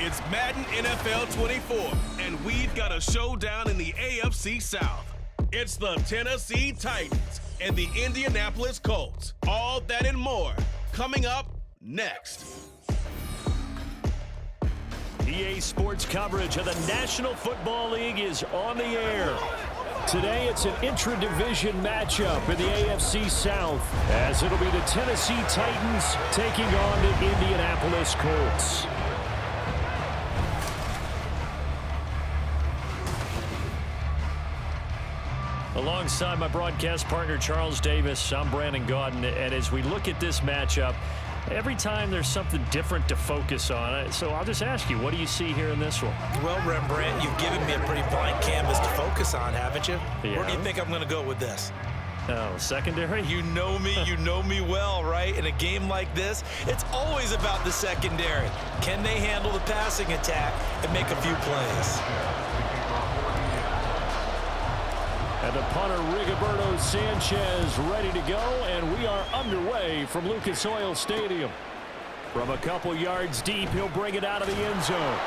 It's Madden NFL 24, and we've got a showdown in the AFC South. It's the Tennessee Titans and the Indianapolis Colts. All that and more coming up next. EA Sports coverage of the National Football League is on the air. Today, it's an intra-division matchup in the AFC South, as it'll be the Tennessee Titans taking on the Indianapolis Colts. Alongside my broadcast partner, Charles Davis, I'm Brandon Gaudin, and as we look at this matchup, every time there's something different to focus on. So I'll just ask you, what do you see here in this one? Well, Rembrandt, you've given me a pretty blank canvas to focus on, haven't you? Yeah. Where do you think I'm going to go with this? Oh, secondary? You know me well, right? In a game like this, it's always about the secondary. Can they handle the passing attack and make a few plays? And the punter, Rigoberto Sanchez, ready to go, and we are underway from Lucas Oil Stadium. From a couple yards deep, he'll bring it out of the end zone.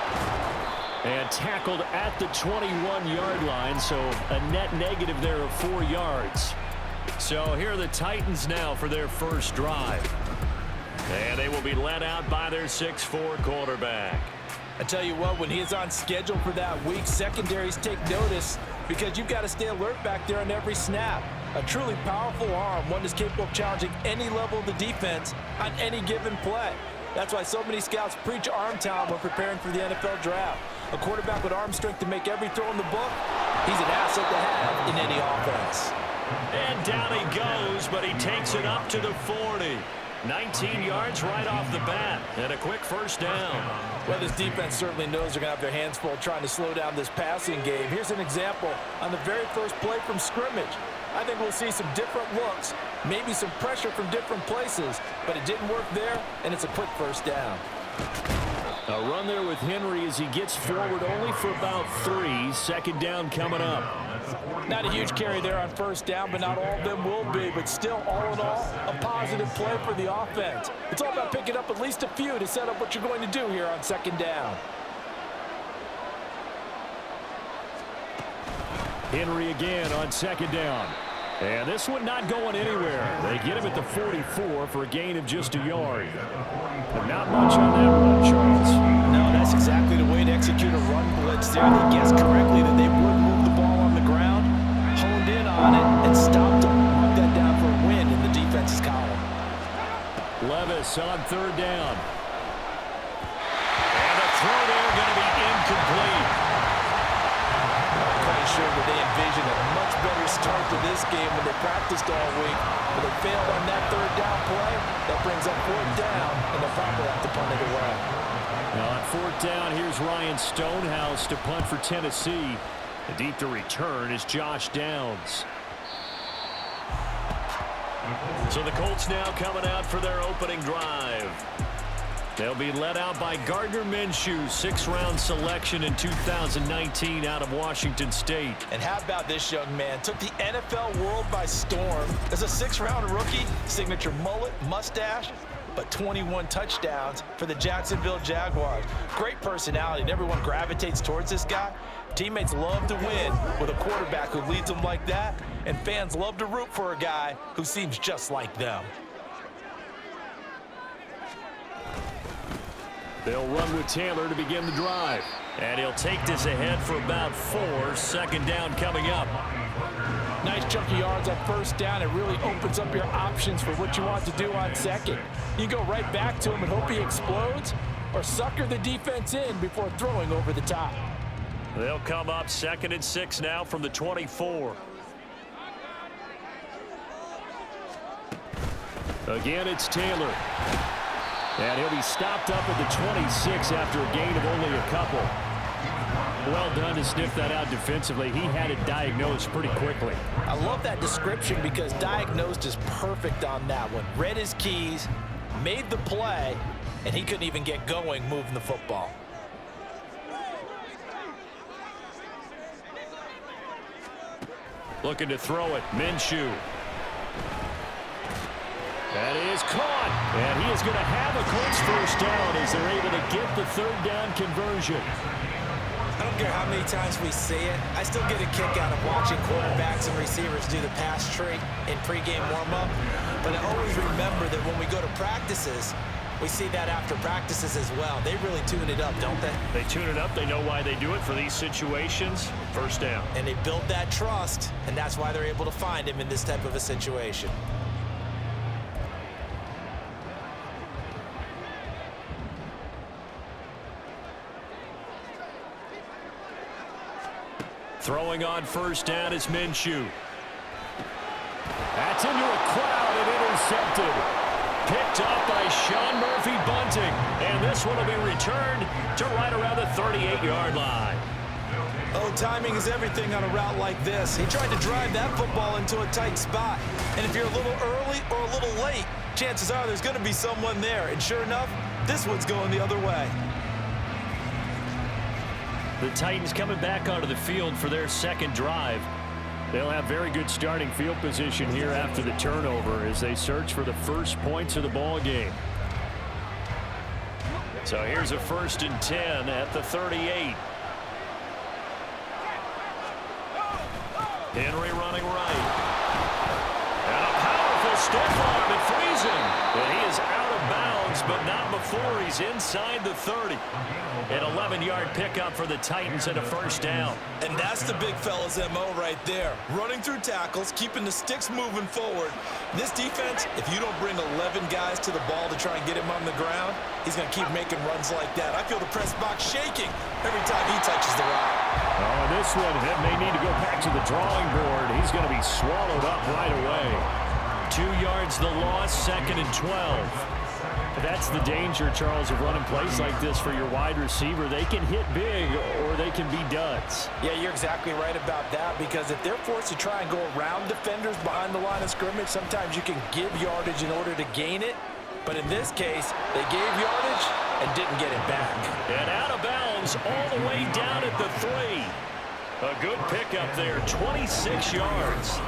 And tackled at the 21-yard line, so a net negative there of 4 yards. So here are the Titans now for their first drive. And they will be led out by their 6'4" quarterback. I tell you what, when he is on schedule for that week, secondaries take notice because you've got to stay alert back there on every snap. A truly powerful arm, one that's capable of challenging any level of the defense on any given play. That's why so many scouts preach arm talent when preparing for the NFL draft. A quarterback with arm strength to make every throw in the book, he's an asset to have in any offense. And down he goes, but he takes it up to the 40. 19 yards right off the bat, and a quick first down. Well, this defense certainly knows they're going to have their hands full trying to slow down this passing game. Here's an example on the very first play from scrimmage. I think we'll see some different looks, maybe some pressure from different places, but it didn't work there, and it's a quick first down. A run there with Henry as he gets forward only for about 3. Second down coming up. Not a huge carry there on first down, but not all of them will be. But still, all in all, a positive play for the offense. It's all about picking up at least a few to set up what you're going to do here on second down. Henry again on second down. And this one not going anywhere. They get him at the 44 for a gain of just a yard. But not much on that run, Charles. No, that's exactly the way to execute a run blitz there. They guessed correctly that they would move the ball on the ground, honed in on it, and stopped them. Mark that down for a win in the defense's column. Levis on third down. And the throw there going to be incomplete. Quite sure that they envisioned a much better start to this game when they practiced all week, but they failed on that third down play. That brings up fourth down, and they'll probably have to punt it away. Now on fourth down, here's Ryan Stonehouse to punt for Tennessee. And deep to return is Josh Downs. So the Colts now coming out for their opening drive. They'll be led out by Gardner Minshew, 6th-round selection in 2019 out of Washington State. And how about this young man? Took the NFL world by storm. As a 6th-round rookie, signature mullet, mustache, but 21 touchdowns for the Jacksonville Jaguars. Great personality, and everyone gravitates towards this guy. Teammates love to win with a quarterback who leads them like that, and fans love to root for a guy who seems just like them. They'll run with Taylor to begin the drive. And he'll take this ahead for about 4. Second down coming up. Nice chunky yards on first down. It really opens up your options for what you want to do on second. You go right back to him and hope he explodes, or sucker the defense in before throwing over the top. They'll come up 2nd and 6 now from the 24. Again, it's Taylor. And he'll be stopped up at the 26 after a gain of only a couple. Well done to sniff that out defensively. He had it diagnosed pretty quickly. I love that description because diagnosed is perfect on that one. Read his keys, made the play, and he couldn't even get going moving the football. Looking to throw it, Minshew. That is caught. And he is going to have a Colts first down as they're able to get the third down conversion. I don't care how many times we see it. I still get a kick out of watching quarterbacks and receivers do the pass tree in pregame warm-up. But I always remember that when we go to practices, we see that after practices as well. They really tune it up, don't they? They tune it up. They know why they do it for these situations. First down. And they build that trust, and that's why they're able to find him in this type of a situation. Throwing on first down is Minshew. That's into a crowd and intercepted. Picked up by Sean Murphy Bunting. And this one will be returned to right around the 38-yard line. Oh, timing is everything on a route like this. He tried to drive that football into a tight spot. And if you're a little early or a little late, chances are there's going to be someone there. And sure enough, this one's going the other way. The Titans coming back onto the field for their second drive. They'll have very good starting field position here after the turnover as they search for the first points of the ball game. So here's a 1st and 10 at the 38. Henry running right. And a powerful stiff arm. It frees him. And he is out of bounds, but not before he's inside the 30. An 11-yard pickup for the Titans and a first down. And that's the big fella's MO right there. Running through tackles, keeping the sticks moving forward. This defense, if you don't bring 11 guys to the ball to try and get him on the ground, he's going to keep making runs like that. I feel the press box shaking every time he touches the rock. Oh, this one may need to go back to the drawing board. He's going to be swallowed up right away. 2 yards the loss, 2nd and 12. That's the danger, Charles, of running plays like this for your wide receiver. They can hit big or they can be duds. Yeah, you're exactly right about that, because if they're forced to try and go around defenders behind the line of scrimmage, sometimes you can give yardage in order to gain it. But in this case, they gave yardage and didn't get it back. And out of bounds all the way down at the 3. A good pickup there, 26 yards.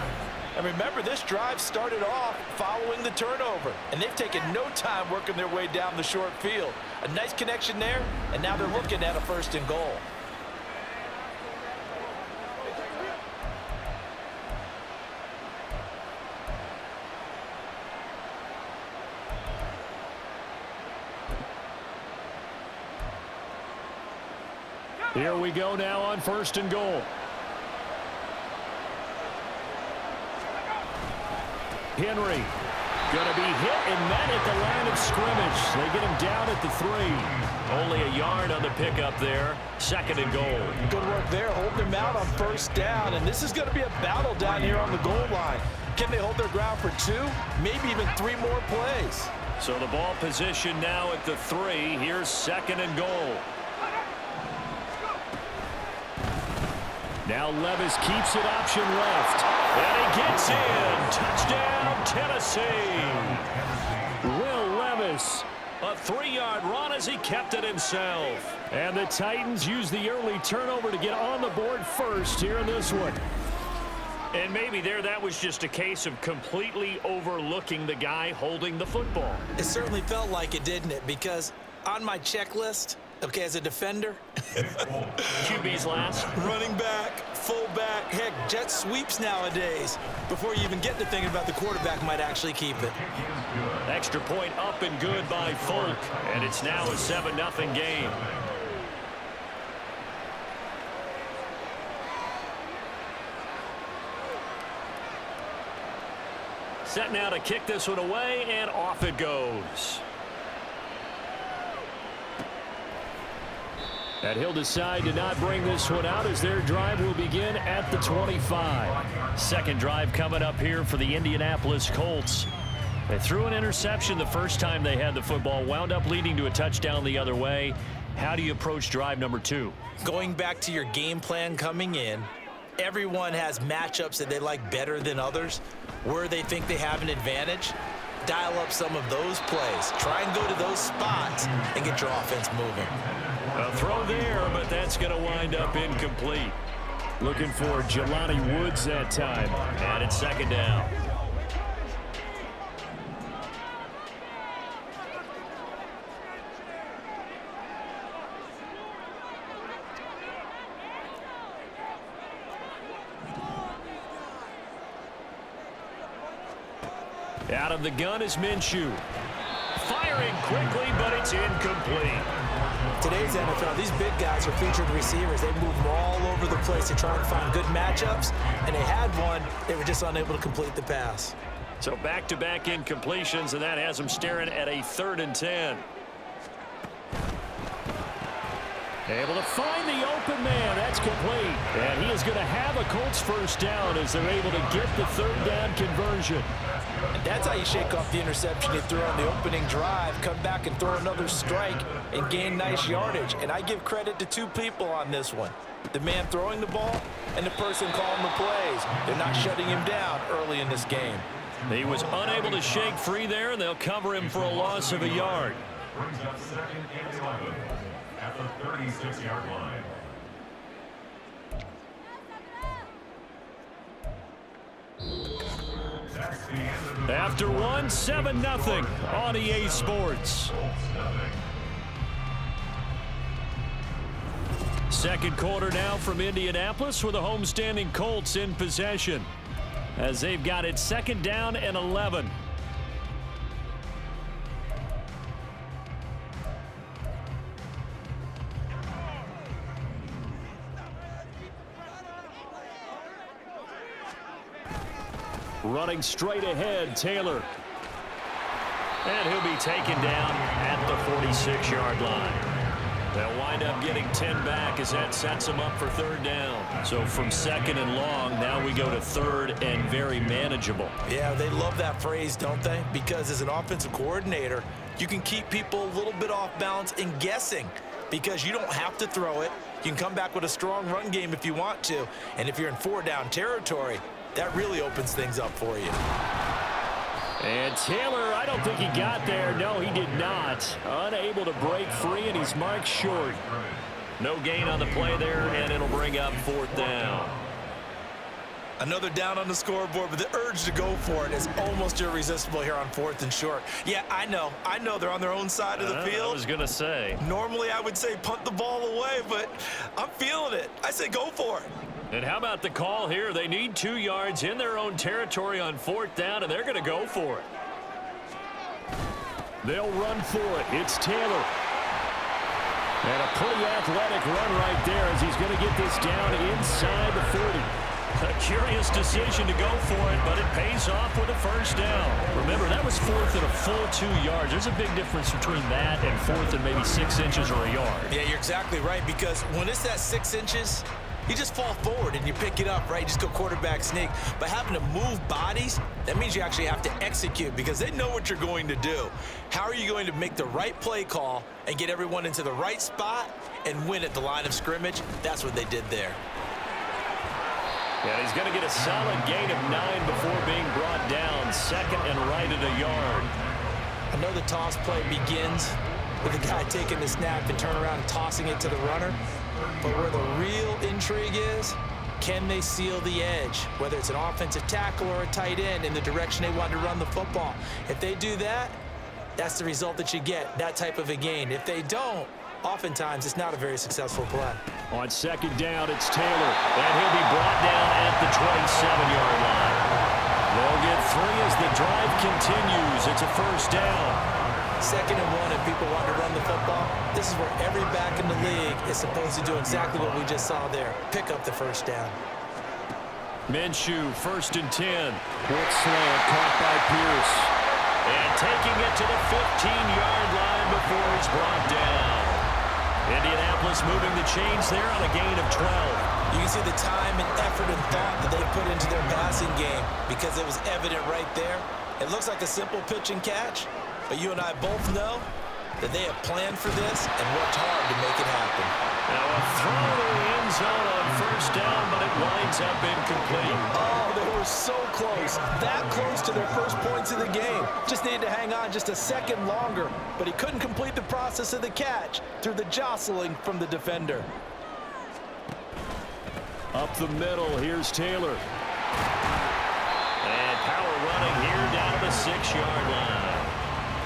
And remember, this drive started off following the turnover, and they've taken no time working their way down the short field. A nice connection there, and now they're looking at a 1st and goal. Here we go now on 1st and goal. Henry going to be hit and met at the line of scrimmage. They get him down at the 3. Only a yard on the pickup there. 2nd and goal. Good work there, holding him out on 1st down. And this is going to be a battle down here on the goal line. Can they hold their ground for 2, maybe even 3 more plays? So the ball position now at the 3. Here's 2nd and goal. Now Levis keeps it option left. And he gets in. Touchdown, Tennessee. Will Levis, a 3-yard run as he kept it himself. And the Titans use the early turnover to get on the board first here in this one. And maybe that was just a case of completely overlooking the guy holding the football. It certainly felt like it, didn't it? Because on my checklist, okay, as a defender, QB's last. Running back, fullback, heck, jet sweeps nowadays. Before you even get to thinking about the quarterback might actually keep it. Extra point up and good by Folk. And it's now a 7-0 game. Set now to kick this one away, and off it goes. And he'll decide to not bring this one out as their drive will begin at the 25. Second drive coming up here for the Indianapolis Colts. They threw an interception the first time they had the football, wound up leading to a touchdown the other way. How do you approach drive number 2? Going back to your game plan coming in, everyone has matchups that they like better than others, where they think they have an advantage. Dial up some of those plays. Try and go to those spots and get your offense moving. A throw there, but that's going to wind up incomplete. Looking for Jelani Woods that time. And it's 2nd down. Out of the gun is Minshew. Firing quickly, but it's incomplete. Today's NFL, these big guys are featured receivers. They move them all over the place to try and find good matchups, and they had one. They were just unable to complete the pass. So back-to-back incompletions, and that has them staring at a 3rd and 10. Able to find the open man. That's complete. And he is going to have a Colts first down as they're able to get the 3rd down conversion. And that's how you shake off the interception you threw on the opening drive, come back and throw another strike and gain nice yardage. And I give credit to 2 people on this one. The man throwing the ball and the person calling the plays. They're not shutting him down early in this game. He was unable to shake free there, and they'll cover him for a loss of a yard. Brings up 2nd and 11 at the 36-yard line. After one, 7-0 on EA Sports. Second quarter now from Indianapolis with the homestanding Colts in possession as they've got it 2nd down and 11. Running straight ahead, Taylor. And he'll be taken down at the 46-yard line. They'll wind up getting 10 back as that sets them up for 3rd down. So from 2nd and long, now we go to 3rd and very manageable. Yeah, they love that phrase, don't they? Because as an offensive coordinator, you can keep people a little bit off balance and guessing because you don't have to throw it. You can come back with a strong run game if you want to. And if you're in 4-down territory, that really opens things up for you. And Taylor, I don't think he got there. No, he did not. Unable to break free, and he's marked short. No gain on the play there, and it'll bring up 4th down. Another down on the scoreboard, but the urge to go for it is almost irresistible here on 4th and short. Yeah, I know they're on their own side of the field. I was going to say. Normally, I would say punt the ball away, but I'm feeling it. I say go for it. And how about the call here? They need 2 yards in their own territory on 4th down, and they're going to go for it. They'll run for it. It's Taylor. And a pretty athletic run right there as he's going to get this down inside the 40. A curious decision to go for it, but it pays off with a first down. Remember, that was 4th and a full 2 yards. There's a big difference between that and 4th and maybe 6 inches or a yard. Yeah, you're exactly right, because when it's that 6 inches, you just fall forward and you pick it up, right? You just go quarterback sneak. But having to move bodies, that means you actually have to execute because they know what you're going to do. How are you going to make the right play call and get everyone into the right spot and win at the line of scrimmage? That's what they did there. Yeah, he's going to get a solid gain of 9 before being brought down. 2nd and right at a yard. I know the toss play begins with the guy taking the snap and turn around and tossing it to the runner. But where the real intrigue is, can they seal the edge? Whether it's an offensive tackle or a tight end in the direction they want to run the football. If they do that, that's the result that you get, that type of a gain. If they don't, oftentimes it's not a very successful play. On 2nd down, it's Taylor. And he'll be brought down at the 27-yard line. They'll get 3 as the drive continues. It's a first down. 2nd and 1, and people want to run the football. This is where every back in the league is supposed to do exactly what we just saw there. Pick up the first down. Minshew, 1st and 10. Quick slant caught by Pierce. And taking it to the 15-yard line before he's brought down. Indianapolis moving the chains there on a gain of 12. You can see the time and effort and thought that they put into their passing game because it was evident right there. It looks like a simple pitch and catch. But you and I both know that they have planned for this and worked hard to make it happen. Now a throw to the end zone on 1st down, but it winds up incomplete. Oh, they were so close. That close to their first points of the game. Just needed to hang on just a second longer, but he couldn't complete the process of the catch through the jostling from the defender. Up the middle, here's Taylor. And power running here down to the 6-yard line.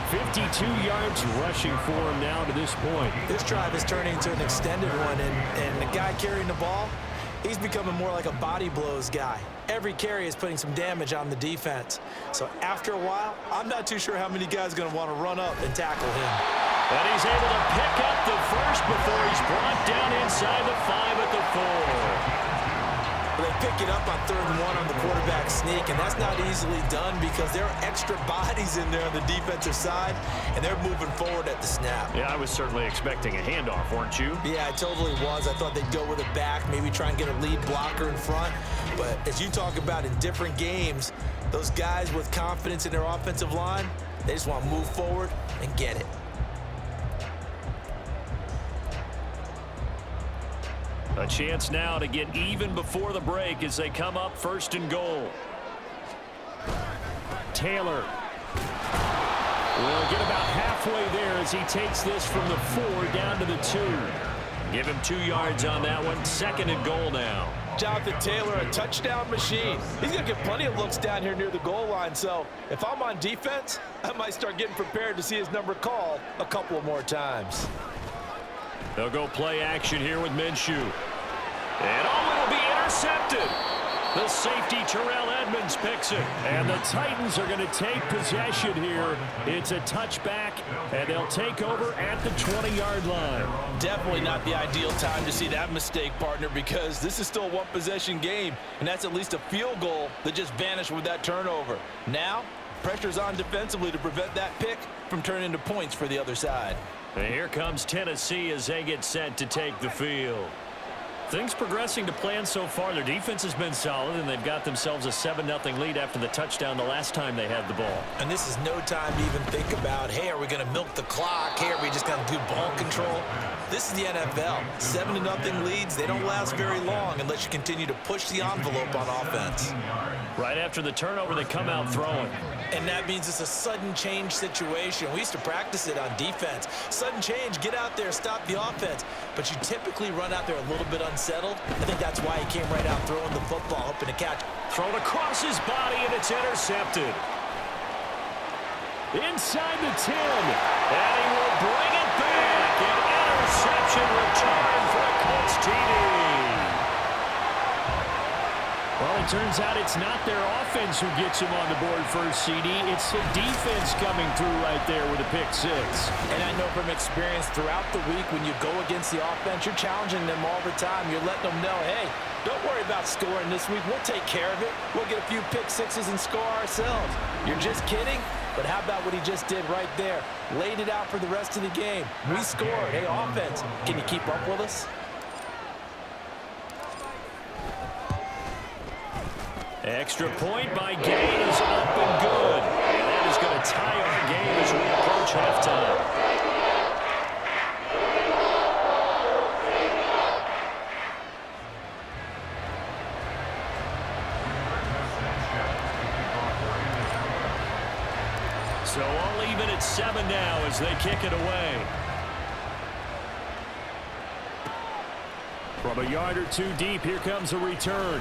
52 yards rushing for him now to this point. This drive is turning into an extended one, and the guy carrying the ball He's becoming more like a body blows guy. Every carry is putting some damage on the defense. So after a while, I'm not too sure how many guys are going to want to run up and tackle him. And he's able to pick up the first before he's brought down inside the 5 at the 4. They pick it up on 3rd and 1 on the quarterback sneak, and that's not easily done because there are extra bodies in there on the defensive side, and they're moving forward at the snap. Yeah, I was certainly expecting a handoff, weren't you? Yeah, I totally was. I thought they'd go with it back, maybe try and get a lead blocker in front. But as you talk about in different games, those guys with confidence in their offensive line, they just want to move forward and get it. A chance now to get even before the break as they come up 1st and goal. Taylor will get about halfway there as he takes this from the 4 down to the 2. Give him 2 yards on that one. 2nd and goal now. Jonathan Taylor, a touchdown machine. He's going to get plenty of looks down here near the goal line. So if I'm on defense, I might start getting prepared to see his number called a couple more times. They'll go play action here with Minshew. And it'll be intercepted. The safety, Terrell Edmonds, picks it. And the Titans are going to take possession here. It's a touchback, and they'll take over at the 20-yard line. Definitely not the ideal time to see that mistake, partner, because this is still a one-possession game, and that's at least a field goal that just vanished with that turnover. Now, pressure's on defensively to prevent that pick from turning into points for the other side. And here comes Tennessee as they get set to take the field. Things progressing to plan so far. Their defense has been solid, and they've got themselves a 7-0 lead after the touchdown the last time they had the ball. And this is no time to even think about, hey, are we going to milk the clock? Hey, are we just going to do ball control? This is the NFL. 7-0 leads, they don't last very long unless you continue to push the envelope on offense. Right after the turnover, they come out throwing. And that means it's a sudden change situation. We used to practice it on defense. Sudden change, get out there, stop the offense. But you typically run out there a little bit unsettled. I think that's why he came right out throwing the football, hoping to catch. Thrown across his body, and it's intercepted. Inside the 10. And he will bring it back. An interception return for a Colts TD. Well, it turns out it's not their offense who gets him on the board first, CD. It's the defense coming through right there with a pick 6. And I know from experience throughout the week when you go against the offense, you're challenging them all the time. You're letting them know, hey, don't worry about scoring this week. We'll take care of it. We'll get a few pick 6s and score ourselves. You're just kidding? But how about what he just did right there? Laid it out for the rest of the game. We scored. Hey, offense, can you keep up with us? Extra point by Gay is up and good. And that is going to tie our game as we approach halftime. So all even at 7 now as they kick it away. From a yard or 2 deep, here comes a return.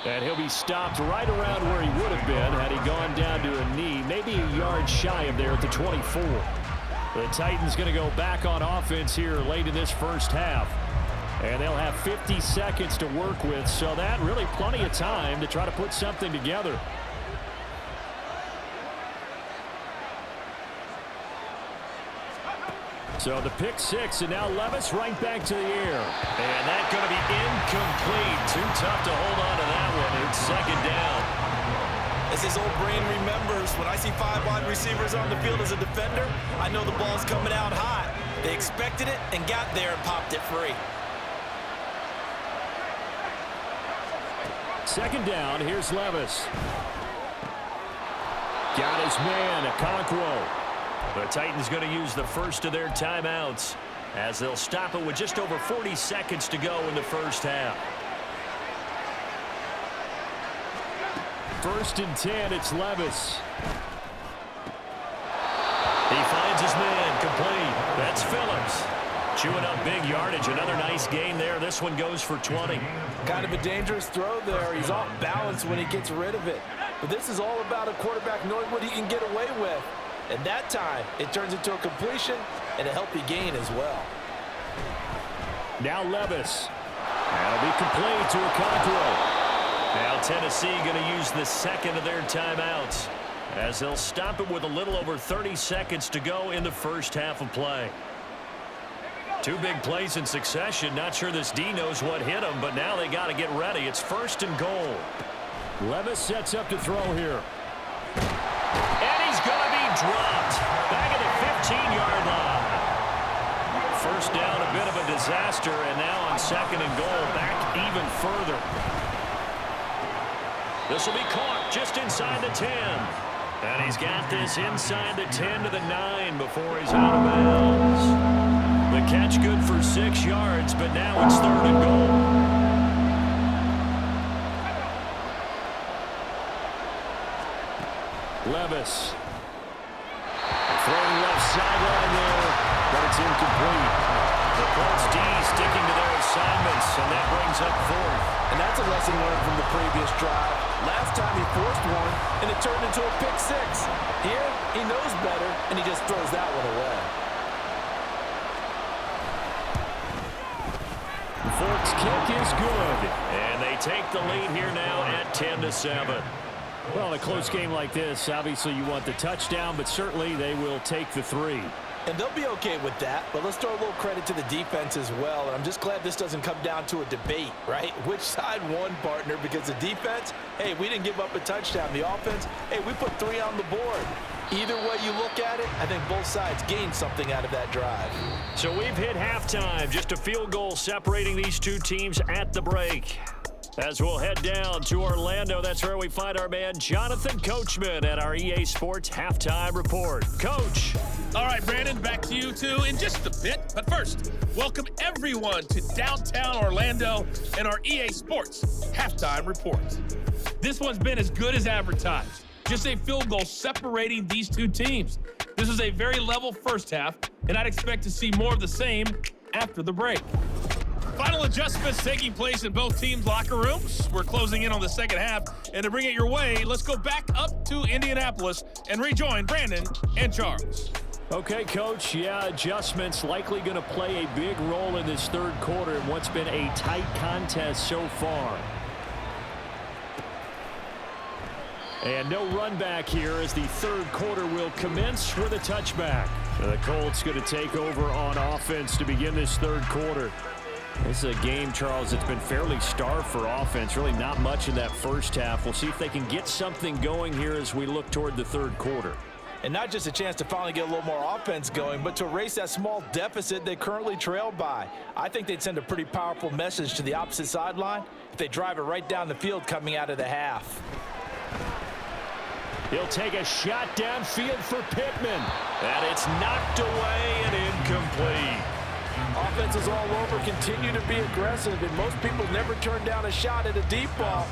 And he'll be stopped right around where he would have been had he gone down to a knee, maybe a yard shy of there at the 24. The Titans going to go back on offense here late in this first half. And they'll have 50 seconds to work with, so that really plenty of time to try to put something together. So the pick 6, and now Levis right back to the air. And that's going to be incomplete. Too tough to hold on to that one. It's 2nd down. As his old brain remembers, when I see 5 wide receivers on the field as a defender, I know the ball's coming out hot. They expected it and got there and popped it free. 2nd down, here's Levis. Got his man, Okonkwo. The Titans going to use the first of their timeouts as they'll stop it with just over 40 seconds to go in the first half. 1st and 10, it's Levis. He finds his man, complete. That's Phillips. Chewing up big yardage. Another nice gain there. This one goes for 20. Kind of a dangerous throw there. He's off balance when he gets rid of it. But this is all about a quarterback knowing what he can get away with. And that time, it turns into a completion and a healthy gain as well. Now Levis. That'll be complete to Okonkwo. Now Tennessee going to use the second of their timeouts as they'll stop it with a little over 30 seconds to go in the first half of play. Two big plays in succession. Not sure this D knows what hit him, but now they got to get ready. It's first and goal. Levis sets up to throw here. And he's going to be dropped back at the 15-yard line. First down, a bit of a disaster, and now on second and goal, back even further. This will be caught just inside the 10. And he's got this inside the 10 to the 9 before he's out of bounds. The catch good for 6 yards, but now it's third and goal. Levis. Throwing left sideline there, but it's incomplete. The Colts D sticking to their assignments, and that brings up fourth. And that's a lesson learned from the previous drive. Last time he forced one, and it turned into a pick six. Here, he knows better, and he just throws that one away. Fork's kick is good, and they take the lead here now at 10-7. Well, in a close game like this, obviously you want the touchdown, but certainly they will take the 3. And they'll be okay with that, but let's throw a little credit to the defense as well. And I'm just glad this doesn't come down to a debate, right? Which side won, partner? Because the defense, hey, we didn't give up a touchdown. The offense, hey, we put 3 on the board. Either way you look at it, I think both sides gained something out of that drive. So we've hit halftime. Just a field goal separating these two teams at the break. As we'll head down to Orlando, that's where we find our man Jonathan Coachman at our EA Sports Halftime Report. Coach. All right, Brandon, back to you two in just a bit. But first, welcome everyone to downtown Orlando and our EA Sports Halftime Report. This one's been as good as advertised. Just a field goal separating these two teams. This was a very level first half, and I'd expect to see more of the same after the break. Final adjustments taking place in both teams' locker rooms. We're closing in on the second half, and to bring it your way, let's go back up to Indianapolis and rejoin Brandon and Charles. Okay, Coach. Yeah, adjustments likely going to play a big role in this third quarter in what's been a tight contest so far. And no run back here as the third quarter will commence with a touchback. The Colts going to take over on offense to begin this third quarter. This is a game, Charles, that's been fairly starved for offense. Really not much in that first half. We'll see if they can get something going here as we look toward the third quarter. And not just a chance to finally get a little more offense going, but to erase that small deficit they currently trail by. I think they'd send a pretty powerful message to the opposite sideline if they drive it right down the field coming out of the half. He'll take a shot downfield for Pittman. And it's knocked away and incomplete. Offenses all over continue to be aggressive, and most people never turn down a shot at a deep ball.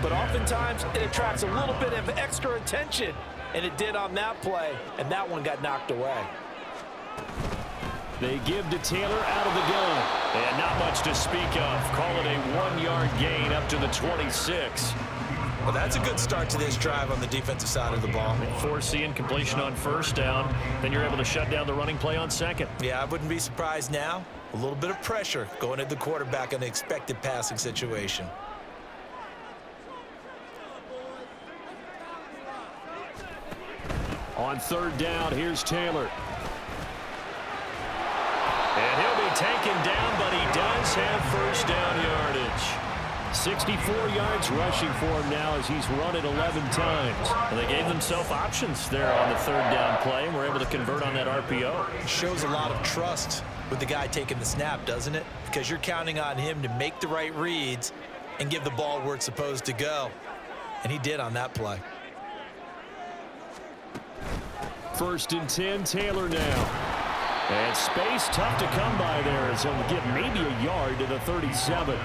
But oftentimes, it attracts a little bit of extra attention, and it did on that play, and that one got knocked away. They give to Taylor out of the gun. And not much to speak of. Call it a 1-yard gain up to the 26. Well, that's a good start to this drive on the defensive side of the ball. Force the incompletion on first down. Then you're able to shut down the running play on second. Yeah, I wouldn't be surprised now. A little bit of pressure going at the quarterback in an expected passing situation. On third down, here's Taylor. And he'll be taken down, but he does have first down yardage. 64 yards rushing for him now as he's run it 11 times. And they gave themselves options there on the third down play, and were able to convert on that RPO. It shows a lot of trust with the guy taking the snap, doesn't it? Because you're counting on him to make the right reads and give the ball where it's supposed to go. And he did on that play. First and 10, Taylor now. And space tough to come by there as he'll get maybe a yard to the 37.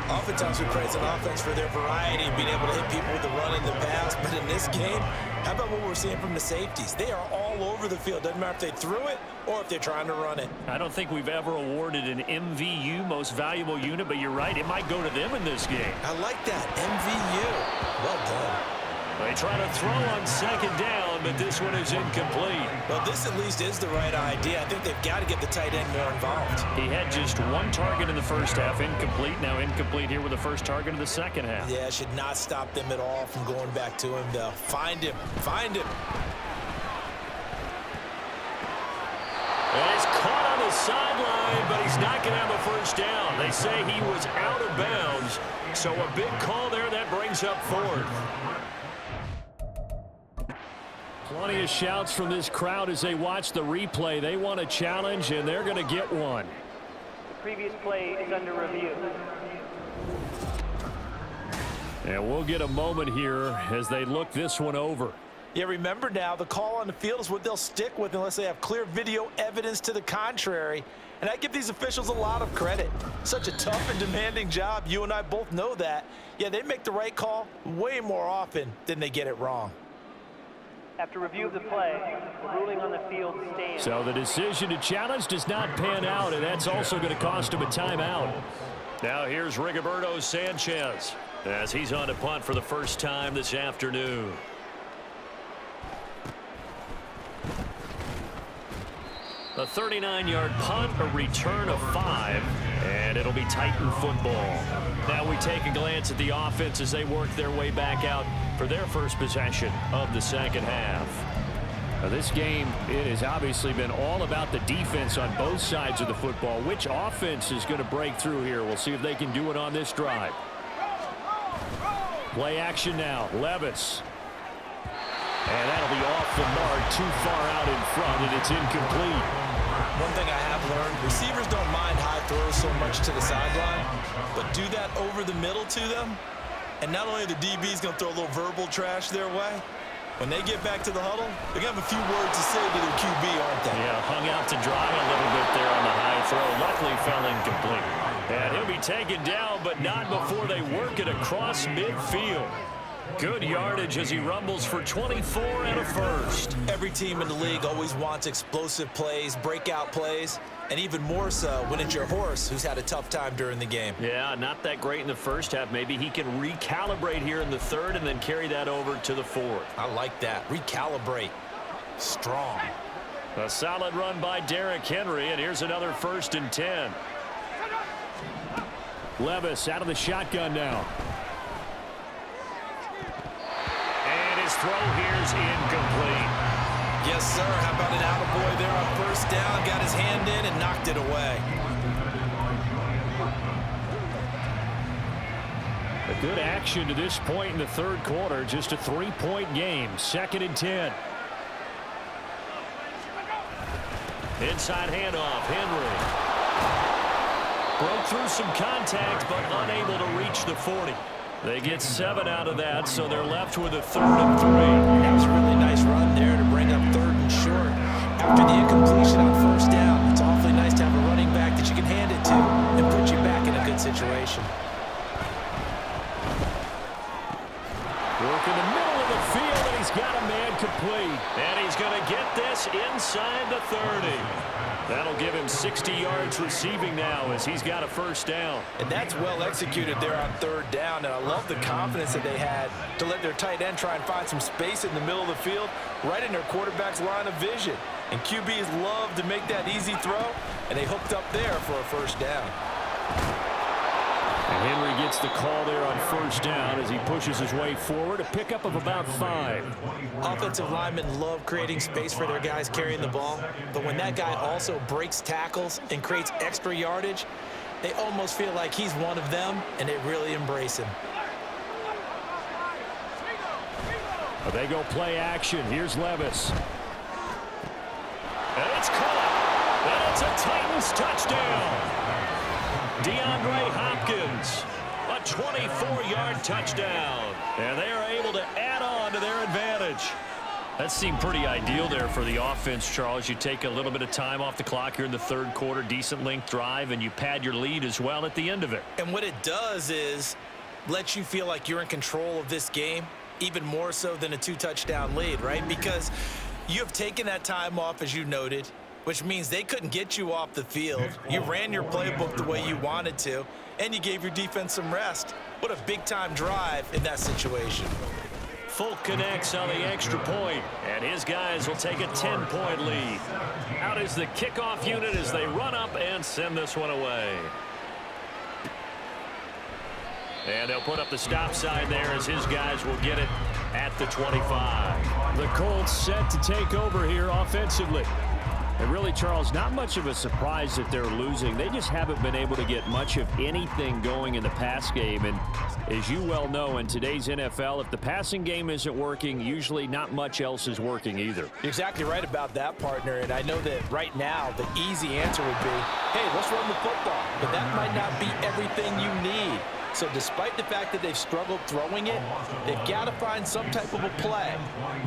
Oftentimes we praise an offense for their variety and being able to hit people with the run and the pass. But in this game, how about what we're seeing from the safeties? They are all over the field. Doesn't matter if they threw it or if they're trying to run it. I don't think we've ever awarded an MVU, most valuable unit, but you're right, it might go to them in this game. I like that, MVU. Well done. They try to throw on second down, but this one is incomplete. Well, this at least is the right idea. I think they've got to get the tight end more involved. He had just one target in the first half, incomplete. Now incomplete here with the first target in the second half. Yeah, it should not stop them at all from going back to him, though. Find him. Find him. And it's caught on the sideline, but he's not going to have a first down. They say he was out of bounds, so a big call there that brings up fourth. Plenty of shouts from this crowd as they watch the replay. They want a challenge, and they're going to get one. The previous play is under review. And we'll get a moment here as they look this one over. Yeah, remember now, the call on the field is what they'll stick with unless they have clear video evidence to the contrary. And I give these officials a lot of credit. Such a tough and demanding job. You and I both know that. Yeah, they make the right call way more often than they get it wrong. After review of the play, the ruling on the field stands. So the decision to challenge does not pan out, and that's also going to cost him a timeout. Now here's Rigoberto Sanchez as he's on to punt for the first time this afternoon. A 39-yard punt, a return of 5, and it'll be Titan football. Now we take a glance at the offense as they work their way back out for their first possession of the second half. Now this game, it has obviously been all about the defense on both sides of the football. Which offense is going to break through here? We'll see if they can do it on this drive. Play action now, Levis. And that'll be off the mark, too far out in front, and it's incomplete. One thing I have learned, receivers don't mind high throws so much to the sideline, but do that over the middle to them, and not only the DB's going to throw a little verbal trash their way, when they get back to the huddle, they're going to have a few words to say to their QB, aren't they? Yeah, hung out to dry a little bit there on the high throw. Luckily fell incomplete. And he'll be taken down, but not before they work it across midfield. Good yardage as he rumbles for 24 and a first. Every team in the league always wants explosive plays, breakout plays, and even more so when it's your horse who's had a tough time during the game. Yeah, not that great in the first half. Maybe he can recalibrate here in the third and then carry that over to the fourth. I like that. Recalibrate. Strong. A solid run by Derrick Henry, and here's another 1st and 10. Levis out of the shotgun now. His throw here's incomplete. Yes, sir. How about an attaboy there on first down? Got his hand in and knocked it away. A good action to this point in the third quarter. Just a 3-point game. 2nd and 10. Inside handoff. Henry. Broke through some contact, but unable to reach the 40. They get 7 out of that, so they're left with a 3rd and 3. That was a really nice run there to bring up 3rd and short. After the incompletion on first down, it's awfully nice to have a running back that you can hand it to and put you back in a good situation. Work in the middle of the field, and he's got a man complete. And he's going to get this inside the 30. That'll give him 60 yards receiving now as he's got a first down. And that's well executed there on 3rd down. And I love the confidence that they had to let their tight end try and find some space in the middle of the field, right in their quarterback's line of vision. And QBs love to make that easy throw, and they hooked up there for a first down. And Henry gets the call there on first down as he pushes his way forward, a pickup of about 5. Offensive linemen love creating space for their guys carrying the ball, but when that guy also breaks tackles and creates extra yardage, they almost feel like he's one of them, and they really embrace him. They go play action. Here's Levis. And it's caught. And it's a Titans touchdown. DeAndre Hopkins, a 24-yard touchdown. And they are able to add on to their advantage. That seemed pretty ideal there for the offense, Charles. You take a little bit of time off the clock here in the third quarter, decent length drive, and you pad your lead as well at the end of it. And what it does is let you feel like you're in control of this game, even more so than a 2-touchdown lead, right? Because you have taken that time off, as you noted, which means they couldn't get you off the field. You ran your playbook the way you wanted to, and you gave your defense some rest. What a big-time drive in that situation. Folk connects on the extra point, and his guys will take a 10-point lead. Out is the kickoff unit as they run up and send this one away. And they'll put up the stop sign there as his guys will get it at the 25. The Colts set to take over here offensively. And really, Charles, not much of a surprise that they're losing. They just haven't been able to get much of anything going in the pass game. And as you well know, in today's NFL, if the passing game isn't working, usually not much else is working either. You're exactly right about that, partner. And I know that right now the easy answer would be, hey, let's run the football. But that might not be everything you need. So despite the fact that they've struggled throwing it, they've got to find some type of a play,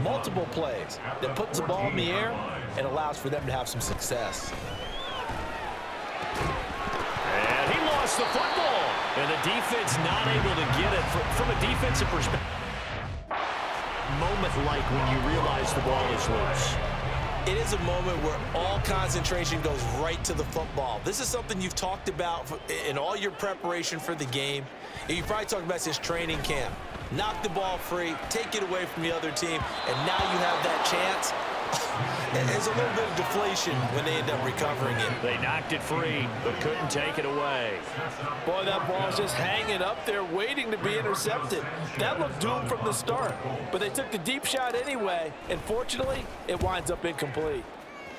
multiple plays, that puts the ball in the air and allows for them to have some success. And he lost the football. And the defense not able to get it from a defensive perspective. Moment like when you realize the ball is loose. It is a moment where all concentration goes right to the football. This is something you've talked about in all your preparation for the game. And you've probably talked about since training camp. Knock the ball free, take it away from the other team, and now you have that chance. There's a little bit of deflation when they end up recovering it. They knocked it free, but couldn't take it away. Boy, that ball's just hanging up there waiting to be intercepted. That looked doomed from the start, but they took the deep shot anyway, and fortunately, it winds up incomplete.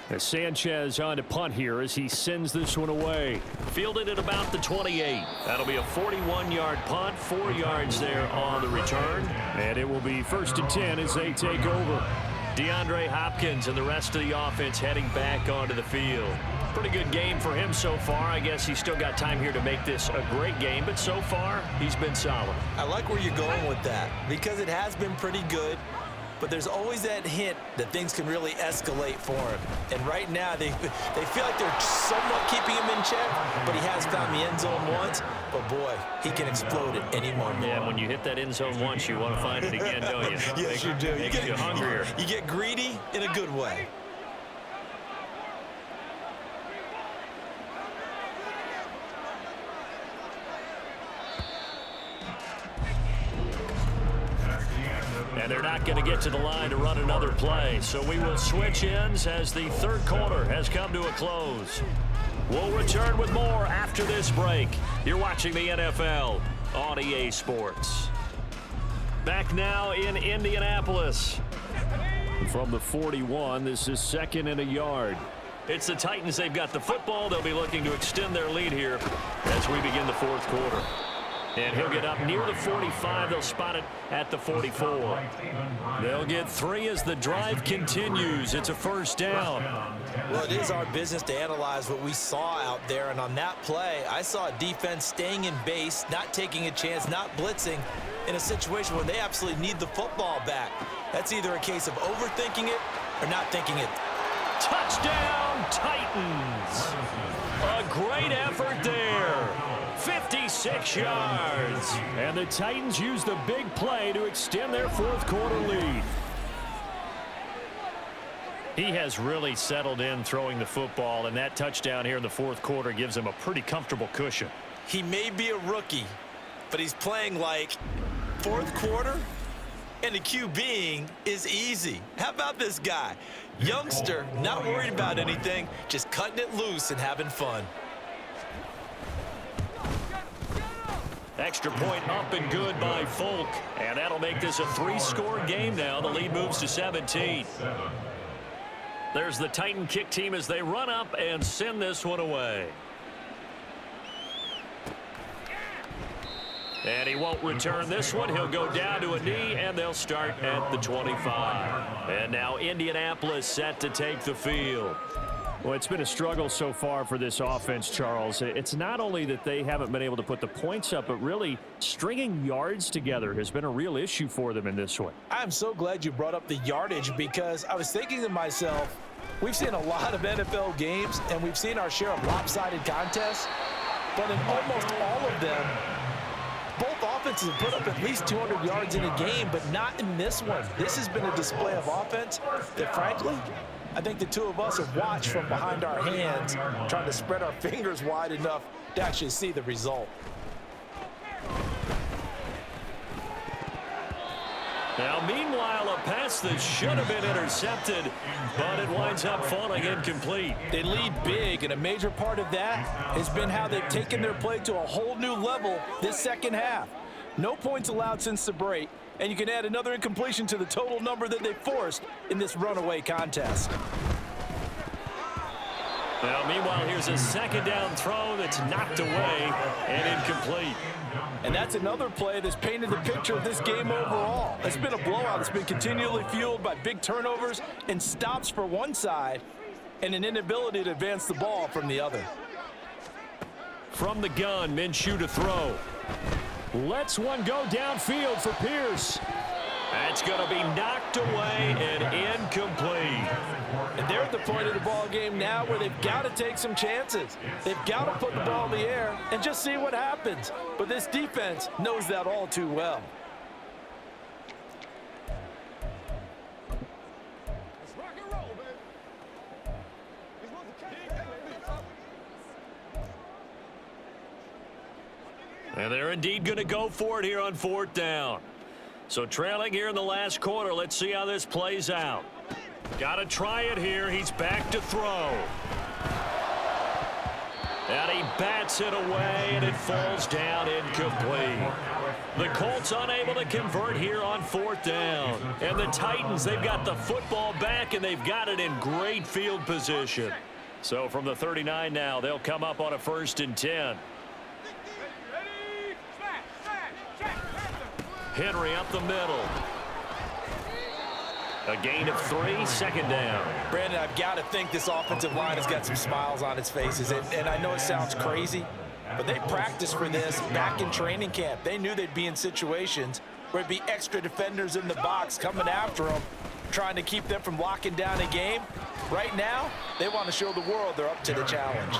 As Sanchez on to punt here as he sends this one away. Fielded at about the 28. That'll be a 41-yard punt, 4 yards there on the return. And it will be 1st and 10 as they take over. DeAndre Hopkins and the rest of the offense heading back onto the field. Pretty good game for him so far. I guess he's still got time here to make this a great game, but so far, he's been solid. I like where you're going with that because it has been pretty good, but there's always that hint that things can really escalate for him. And right now, they feel like they're somewhat keeping him in check, but he has found the end zone once. But, boy, he can explode at any moment. Yeah, when you hit that end zone once, you want to find it again, don't you? Yes, you do. Makes you hungrier. You get greedy in a good way. And they're not going to get to the line to run another play. So we will switch ends as the third quarter has come to a close. We'll return with more after this break. You're watching the NFL on EA Sports. Back now in Indianapolis. From the 41, this is 2nd and a yard. It's the Titans. They've got the football. They'll be looking to extend their lead here as we begin the fourth quarter. And he'll get up near the 45. They'll spot it at the 44. They'll get 3 as the drive continues. It's a 1st down. Well, it is our business to analyze what we saw out there. And on that play, I saw a defense staying in base, not taking a chance, not blitzing in a situation where they absolutely need the football back. That's either a case of overthinking it or not thinking it. Touchdown, Titans. A great effort there. 56 yards. And the Titans use the big play to extend their fourth quarter lead. He has really settled in throwing the football, and that touchdown here in the fourth quarter gives him a pretty comfortable cushion. He may be a rookie, but he's playing like fourth quarter, and the QBing is easy. How about this guy? Youngster, not worried about anything, just cutting it loose and having fun. Extra point up and good by Folk. And that'll make this a 3-score game now. The lead moves to 17. There's the Titan kick team as they run up and send this one away. And he won't return this one. He'll go down to a knee, and they'll start at the 25. And now Indianapolis set to take the field. Well, it's been a struggle so far for this offense, Charles. It's not only that they haven't been able to put the points up, but really stringing yards together has been a real issue for them in this one. I'm so glad you brought up the yardage because I was thinking to myself, we've seen a lot of NFL games and we've seen our share of lopsided contests, but in almost all of them, both offenses have put up at least 200 yards in a game, but not in this one. This has been a display of offense that, frankly, I think the two of us have watched from behind our hands, trying to spread our fingers wide enough to actually see the result. Now, meanwhile, a pass that should have been intercepted, but it winds up falling incomplete. They lead big, and a major part of that has been how they've taken their play to a whole new level this second half. No points allowed since the break, and you can add another incompletion to the total number that they forced in this runaway contest. Now, meanwhile, here's a second down throw that's knocked away and incomplete. And that's another play that's painted the picture of this game overall. It's been a blowout. It's been continually fueled by big turnovers and stops for one side and an inability to advance the ball from the other. From the gun, Minshew to throw. Lets one go downfield for Pierce. That's going to be knocked away and incomplete. And they're at the point of the ball game now where they've got to take some chances. They've got to put the ball in the air and just see what happens. But this defense knows that all too well. And they're indeed going to go for it here on fourth down. So trailing here in the last quarter, let's see how this plays out. Got to try it here. He's back to throw. And he bats it away, and it falls down incomplete. The Colts unable to convert here on fourth down. And the Titans, they've got the football back, and they've got it in great field position. So from the 39 now, they'll come up on a 1st and 10. Henry up the middle. A gain of 3, second down. Brandon, I've got to think this offensive line has got some smiles on its faces. And I know it sounds crazy, but they practiced for this back in training camp. They knew they'd be in situations where it'd be extra defenders in the box coming after them, trying to keep them from locking down a game. Right now, they want to show the world they're up to the challenge.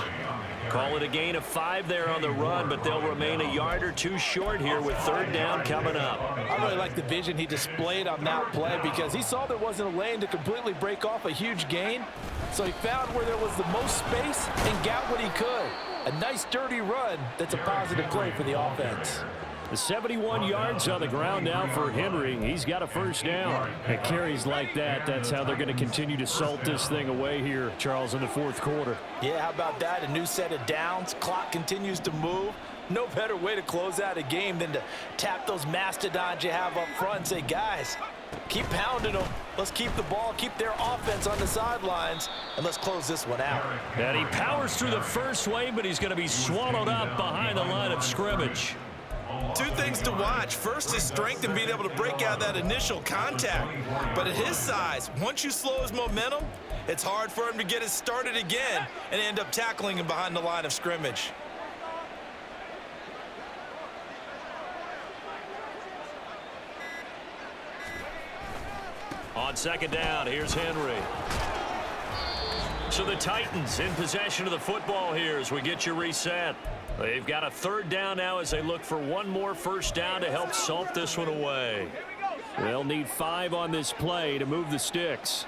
Call it a gain of 5 there on the run, but they'll remain a yard or 2 short here with third down coming up. I really like the vision he displayed on that play because he saw there wasn't a lane to completely break off a huge gain. So he found where there was the most space and got what he could. A nice dirty run that's a positive play for the offense. The 71 yards on the ground now for Henry. He's got a first down. At carries like that, that's how they're going to continue to salt this thing away here, Charles, in the fourth quarter. Yeah, how about that? A new set of downs. Clock continues to move. No better way to close out a game than to tap those mastodons you have up front and say, guys, keep pounding them. Let's keep the ball, keep their offense on the sidelines, and let's close this one out. And he powers through the first wave, but he's going to be swallowed up behind the line of scrimmage. 2 things to watch. First, his strength and being able to break out that initial contact. But at his size, once you slow his momentum, it's hard for him to get it started again and end up tackling him behind the line of scrimmage. On second down, here's Henry. So the Titans in possession of the football here as we get you reset. They've got a third down now as they look for one more first down to help salt this one away. They'll need 5 on this play to move the sticks.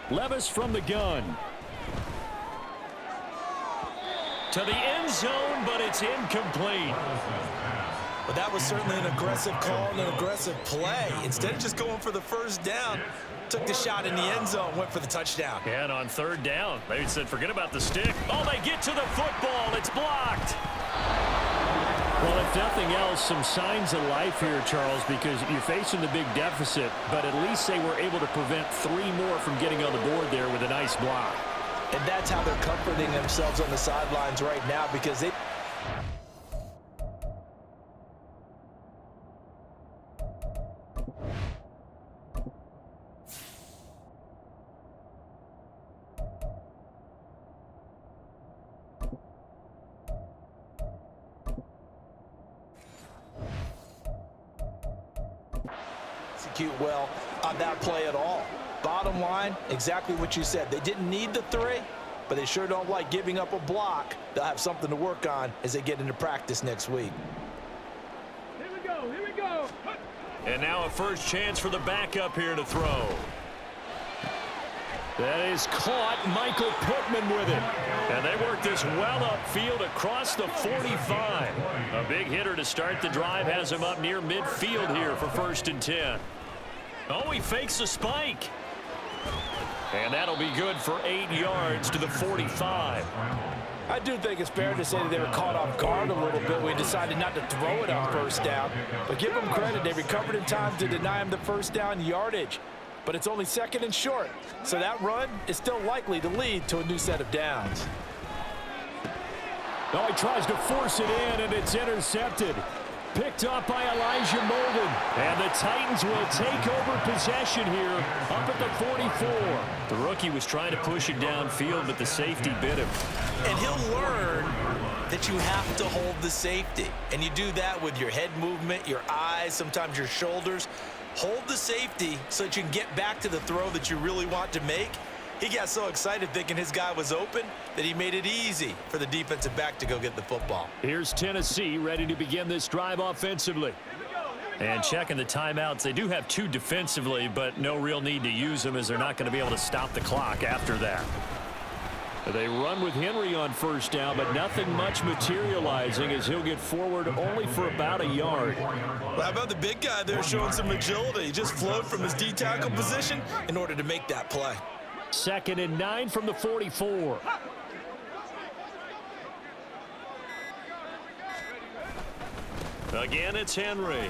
Levis from the gun. To the end zone, but it's incomplete. But that was certainly an aggressive call and an aggressive play. Instead of just going for the first down, took the shot in the end zone, went for the touchdown. And on third down, they said forget about the stick. Oh, they get to the football. It's blocked. Well, if nothing else, some signs of life here, Charles, because you're facing the big deficit, but at least they were able to prevent 3 more from getting on the board there with a nice block. And that's how they're comforting themselves on the sidelines right now because they... execute well on that play at all. Bottom line, exactly what you said. They didn't need the 3, but they sure don't like giving up a block. They'll have something to work on as they get into practice next week. Here we go, here we go. And now a first chance for the backup here to throw. That is caught. Michael Pittman with it. And they work this well upfield across the 45. A big hitter to start the drive has him up near midfield here for 1st and 10. Oh, he fakes the spike. And that'll be good for 8 yards to the 45. I do think it's fair to say that they were caught off guard a little bit when we decided not to throw it on 1st down. But give them credit, they recovered in time to deny him the 1st down yardage. But it's only 2nd and short, so that run is still likely to lead to a new set of downs. Oh, he tries to force it in, and it's intercepted. Picked up by Elijah Molden. And the Titans will take over possession here up at the 44. The rookie was trying to push it downfield, but the safety bit him. And he'll learn that you have to hold the safety. And you do that with your head movement, your eyes, sometimes your shoulders. Hold the safety so that you can get back to the throw that you really want to make. He got so excited thinking his guy was open that he made it easy for the defensive back to go get the football. Here's Tennessee ready to begin this drive offensively. And checking the timeouts, they do have 2 defensively, but no real need to use them as they're not going to be able to stop the clock after that. They run with Henry on 1st down, but nothing much materializing as he'll get forward only for about a yard. Well, how about the big guy there showing some agility? He just flowed from his D-tackle position in order to make that play. 2nd and 9 from the 44. Again, it's Henry.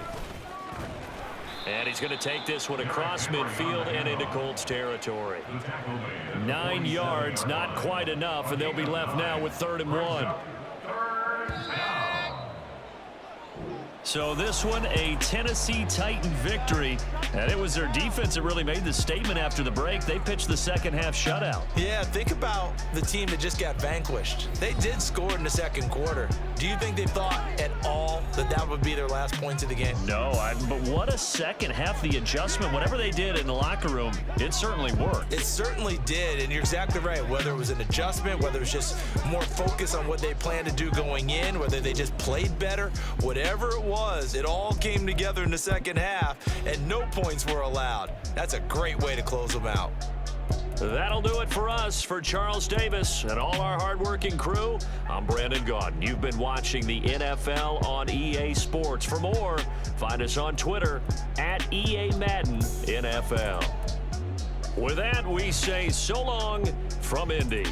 And he's going to take this one across midfield and into Colts territory. 9 yards, not quite enough, and they'll be left now with 3rd and 1. So this one, a Tennessee Titan victory. And it was their defense that really made the statement after the break. They pitched the second half shutout. Yeah, think about the team that just got vanquished. They did score in the 2nd quarter. Do you think they thought at all that that would be their last points of the game? No, but what a second half. The adjustment, whatever they did in the locker room, it certainly worked. It certainly did, and you're exactly right. Whether it was an adjustment, whether it was just more focus on what they planned to do going in, whether they just played better, whatever it was, it all came together in the 2nd half, and no points were allowed. That's a great way to close them out. That'll do it for us. For Charles Davis and all our hardworking crew, I'm Brandon Gaudin. You've been watching the NFL on EA Sports. For more, find us on Twitter at EA Madden NFL. With that, we say so long from Indy.